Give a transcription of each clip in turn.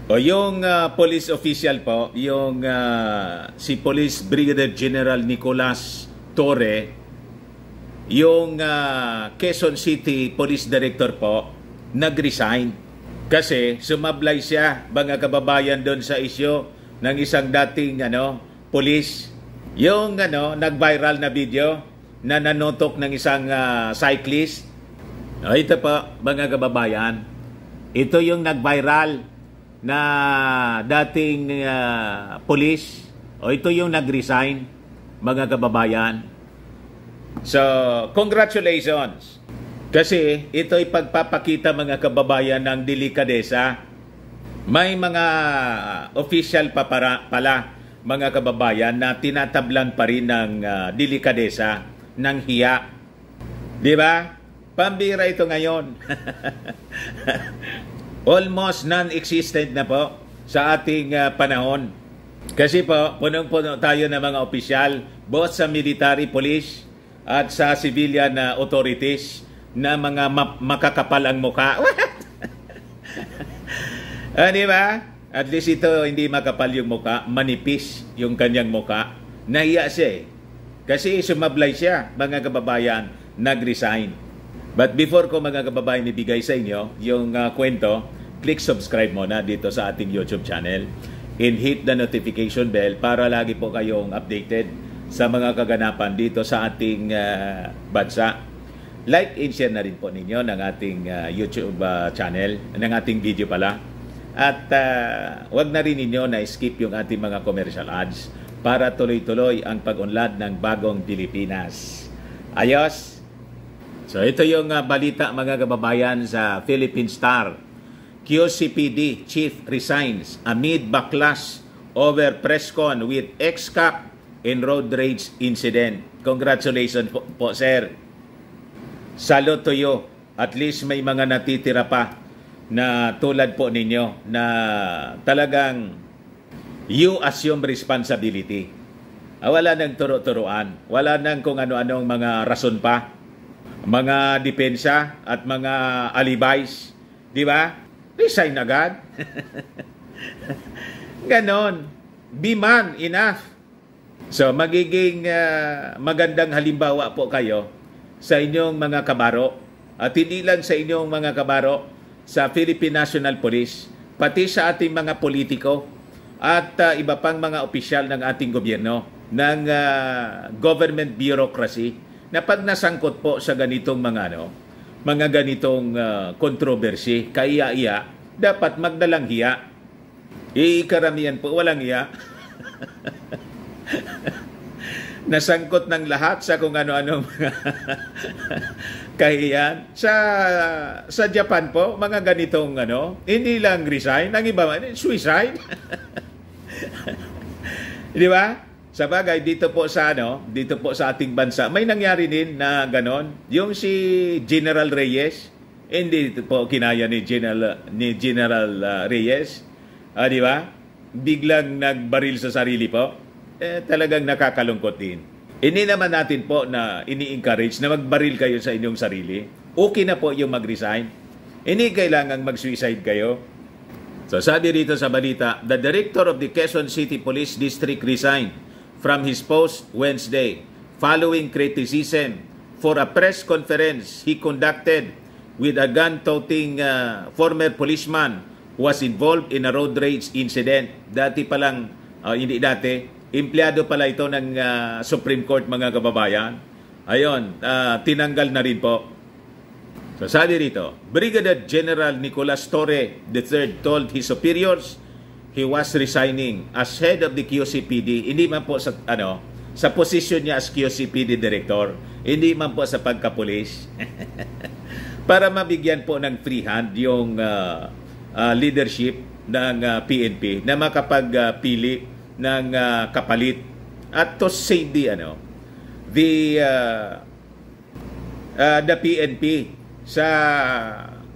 O yung police official po, yung si Police Brigadier General Nicolas Torre, yung Quezon City Police Director po, nag-resign. Kasi sumablay siya, mga kababayan, doon sa isyo ng isang dating police. Yung nag-viral na video na nanotok ng isang cyclist. O, ito po, mga kababayan. Ito yung nag-viral na dating police. O, ito yung nag-resign, mga kababayan. So, congratulations. Kasi ito'y pagpapakita, mga kababayan, ng delikadesa. May mga official pa pala, mga kababayan, na tinatablan pa rin ng delikadesa, ng hiya. Di ba? Pambira ito ngayon. Almost non-existent na po sa ating panahon. Kasi po, punong-puno tayo ng mga opisyal, both sa military police at sa civilian authorities, na mga makakapal ang mukha. Di ba? At least ito, hindi makapal yung mukha, manipis yung kanyang mukha. Nahiya siya eh. Kasi sumablay siya, mga kababayan, nag-resign. But before ko, mga kababayan, ibigay sa inyo yung kwento, click subscribe muna dito sa ating YouTube channel and hit the notification bell para lagi po kayong updated sa mga kaganapan dito sa ating bansa. Like and share na rin po ninyo ng ating YouTube channel, ng ating video pala. At wag na rin ninyo na skip yung ating mga commercial ads para tuloy-tuloy ang pag-unlad ng bagong Pilipinas. Ayos! So ito yung balita, mga kababayan, sa Philippine Star. QCPD chief resigns amid backlash over press con with ex-cop in road rage incident. Congratulations po sir. Salute to you. At least may mga natitira pa na tulad po ninyo na talagang you assume responsibility. Wala nang turo-turuan. Wala nang kung ano-anong mga rason pa. Mga depensa at mga alibis. Di ba? Resign agad. Ganon. Be man enough. So, magiging magandang halimbawa po kayo sa inyong mga kabaro. At hindi lang sa inyong mga kabaro, sa Philippine National Police, pati sa ating mga politiko at iba pang mga opisyal ng ating gobyerno, ng government bureaucracy, na pag nasangkot po sa ganitong mga ganitong controversy, kaiya-iya, dapat magdalang hiya. Karamihan po walang hiya. Nasangkot ng lahat sa kung ano-ano mga kahiyan. Sa Japan po, mga ganitong hindi lang resign, ang iba suicide. Di ba? Sa bagay, dito po sa ating bansa, may nangyari din na ganon. Yung si General Reyes, hindi po kinaya ni General Reyes, di ba? Biglang nagbaril sa sarili po. Talagang nakakalungkot din. Hindi naman natin po na ini-encourage na magbaril kayo sa inyong sarili. Okay na po yung mag-resign. Hindi kailangang mag-suicide kayo. So sabi rito sa balita, the director of the Quezon City Police District resigned from his post Wednesday following criticism for a press conference he conducted with a gun-toting former policeman who was involved in a road rage incident. Dati palang, hindi dati, empleyado pala ito ng Supreme Court, mga kababayan. Ayun, tinanggal na rin po. So sabi rito, Brigadier General Nicolas Torre III told his superiors he was resigning as head of the QCPD. Hindi man po sa sa position niya as QCPD director, hindi man po sa pagka-police. Para mabigyan po ng free hand yung leadership ng PNP na makapagpili ng kapalit at to save the PNP sa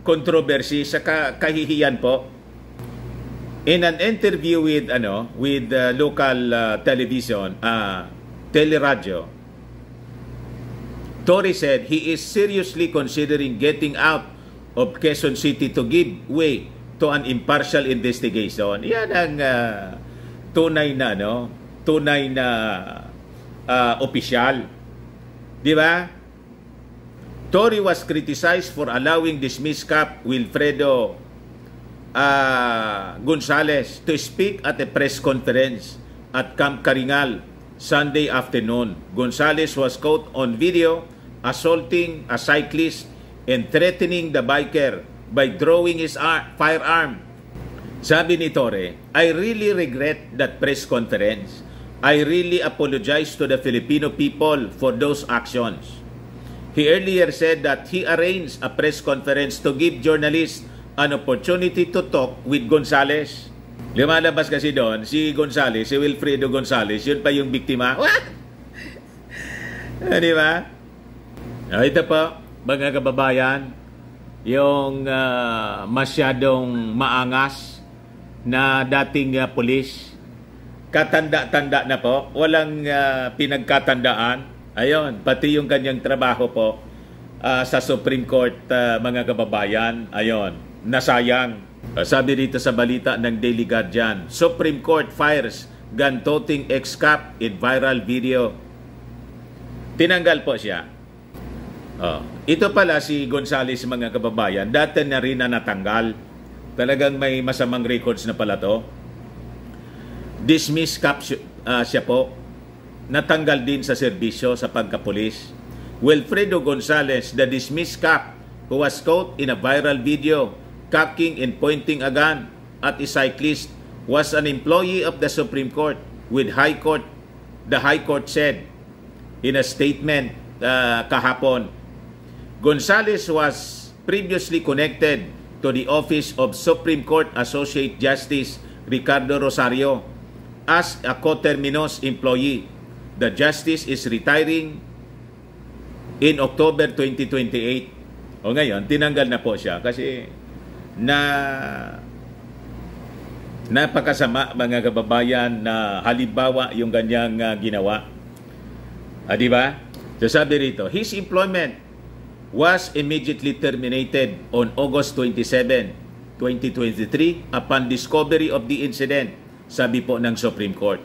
controversy, sa kahihiyan po. In an interview with local television, teleradyo, Torre said he is seriously considering getting out of Quezon City to give way to an impartial investigation. Yan ang tunay na opisyal. Di ba? Tory was criticized for allowing dismissed Cap Wilfredo Gonzales to speak at a press conference at Camp Karingal Sunday afternoon. Gonzales was caught on video assaulting a cyclist and threatening the biker by drawing his firearm. Sabi ni Torre, I really regret that press conference. I really apologize to the Filipino people for those actions. He earlier said that he arranged a press conference to give journalists an opportunity to talk with Gonzales. Lumalabas kasi doon, si Gonzales, si Wilfredo Gonzales, yun pa yung biktima. Di ba? Ito po, mga kababayan, yung masyadong maangas na dating pulis. Katanda-tanda na po, walang pinagkatandaan. Ayun, pati yung kanyang trabaho po sa Supreme Court, mga kababayan, ayun, nasayang. Sabi dito sa balita ng Daily Guardian, Supreme Court fires gun-toting ex-cop in viral video. Tinanggal po siya. Ito pala si Gonzales, mga kababayan, dati na rin na natanggal. Talagang may masamang records na pala to. Dismissed cop siya po. Natanggal din sa serbisyo sa pagkapulis. Wilfredo Gonzales, the dismissed cop who was caught in a viral video cocking and pointing a gun at a cyclist, was an employee of the Supreme Court with High Court. The High Court said in a statement kahapon. Gonzales was previously connected to the office of Supreme Court Associate Justice Ricardo Rosario as a coterminous employee. The justice is retiring in October 2028. O ngayon, tinanggal na po siya kasi napakasama, mga kababayan, na halimbawa yung ganyang ginawa. Di ba? So sabi rito, his employment was immediately terminated on August 27, 2023 upon discovery of the incident, sabi po ng Supreme Court.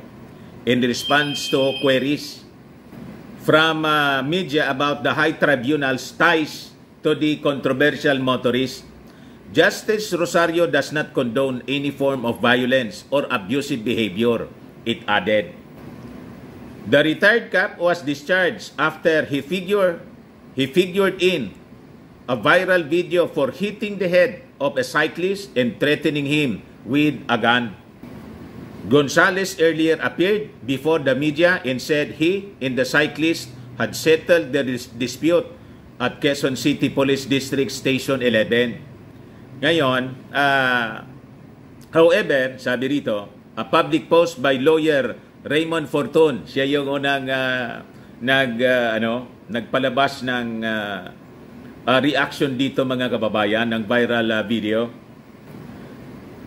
In response to queries from media about the High Tribunal's ties to the controversial motorist, Justice Rosario does not condone any form of violence or abusive behavior, it added. The retired cop was discharged after he figured in a viral video for hitting the head of a cyclist and threatening him with a gun. Gonzales earlier appeared before the media and said he and the cyclist had settled the dispute at Quezon City Police District Station 11. Ngayon, however, sabi rito, a public post by lawyer Raymond Fortun, siya yung unang nagpalabas ng reaction dito, mga kababayan, ng viral video,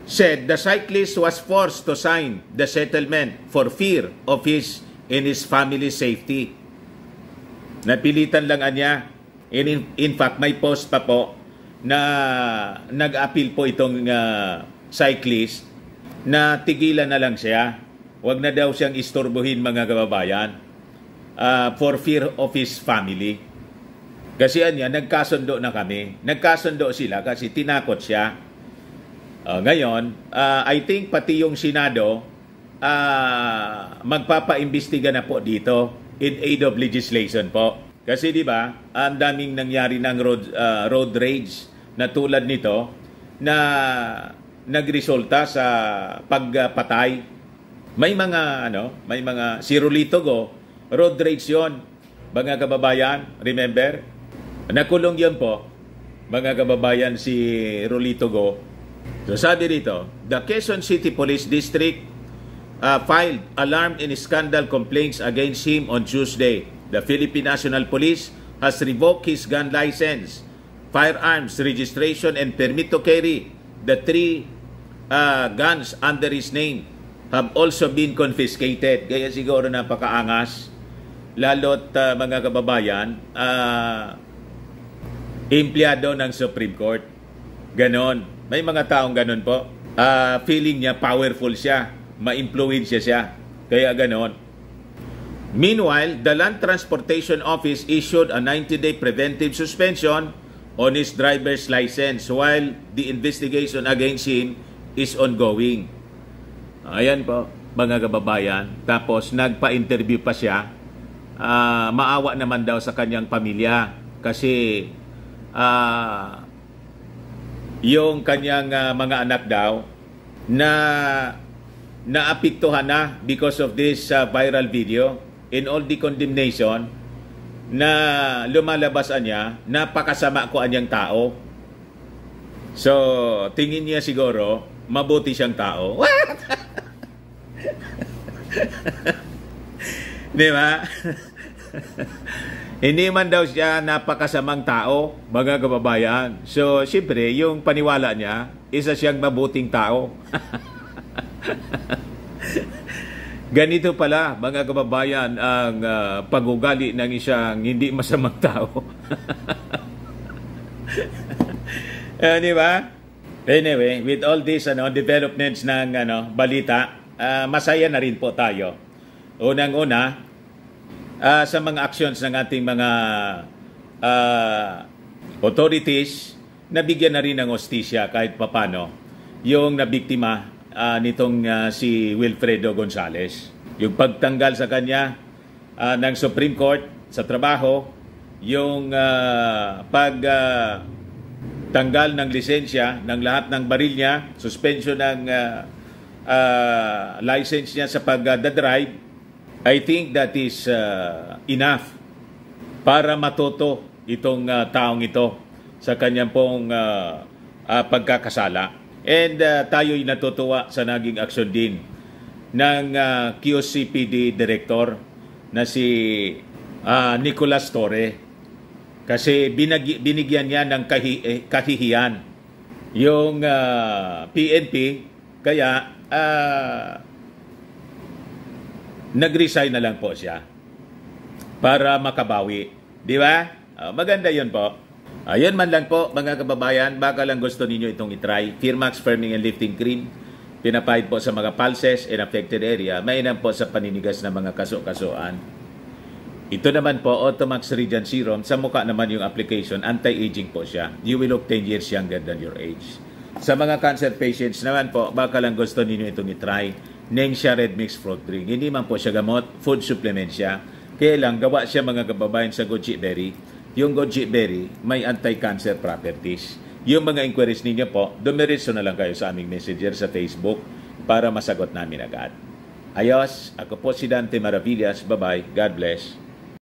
said the cyclist was forced to sign the settlement for fear of his and his family's safety. Napilitan lang niya. In fact, may post pa po na nag-appeal po itong cyclist na tigilan na lang siya. Huwag na daw siyang istorbohin, mga kababayan, for fear of his family. Kasi nagkasundo na kami. Nagkasundo sila kasi tinakot siya. Ngayon, I think pati yung Senado magpapaimbestiga na po dito in aid of legislation po. Kasi di ba, ang daming nangyari ng road rage na tulad nito na nagresulta sa pagpatay. May mga si Rolito Go, road rage yon, mga kababayan, remember? Nakulong yun po, mga kababayan, si Rolito Go. So sabi dito, the Quezon City Police District filed alarm and scandal complaints against him on Tuesday. The Philippine National Police has revoked his gun license, firearms registration, and permit to carry. The 3 guns under his name have also been confiscated. Kaya siguro napakaangas, lalo't mga kababayan, empleyado ng Supreme Court. Ganon. May mga taong ganun po. Feeling niya powerful siya, ma-influensya siya. Kaya ganon. Meanwhile, the Land Transportation Office issued a 90-day preventive suspension on his driver's license while the investigation against him is ongoing. Ayan po, mga kababayan. Tapos nagpa-interview pa siya. Maawa naman daw sa kanyang pamilya kasi yung kanyang mga anak daw na naapektuhan na because of this viral video in all the condemnation na lumalabasan niya, napakasama ko anyang tao. So, tingin niya siguro, mabuti siyang tao. What? Di ba? Hindi man daw siya napakasamang tao, mga kababayan. So, siyempre, yung paniwala niya, isa siyang mabuting tao. Ganito pala, mga kababayan, ang pag-ugali ng isang hindi masamang tao. Di ba? Anyway, with all these developments ng balita, masaya na rin po tayo. Unang-una, sa mga actions ng ating mga authorities, nabigyan na rin ng hostisya kahit papano yung nabiktima nitong si Wilfredo Gonzales. Yung pagtanggal sa kanya ng Supreme Court sa trabaho, yung pagtanggal ng lisensya ng lahat ng baril niya, suspension ng license niya sa pagdadrive, I think that is enough para matuto itong taong ito sa kanyang pong pagkakasala. And tayo'y natutuwa sa naging aksyon din ng QCPD Director na si Nicolas Torre kasi binigyan niya ng kahihiyan yung PNP kaya nag-resign na lang po siya para makabawi. Di ba? Maganda yun po. Ayun man lang po, mga kababayan. Baka lang gusto ninyo itong itry. Firmax Firming and Lifting Cream. Pinapahid po sa mga pulses and affected area. Mainam po sa paninigas ng mga kaso-kasuan. Ito naman po, Automax Radiant Serum. Sa mukha naman yung application. Anti-aging po siya. You will look 10 years younger than your age. Sa mga cancer patients naman po, baka lang gusto ninyo itong itry. Nengxia Red Mix Fruit Drink. Hindi man po siya gamot, food supplement siya. Kaya lang, gawa siya mga kababayan sa goji berry. Yung goji berry, may anti-cancer properties. Yung mga inquiries ninyo po, dumiretso na lang kayo sa aming messenger sa Facebook para masagot namin agad. Ayos, ako po si Dante Maravillas. Bye-bye. God bless.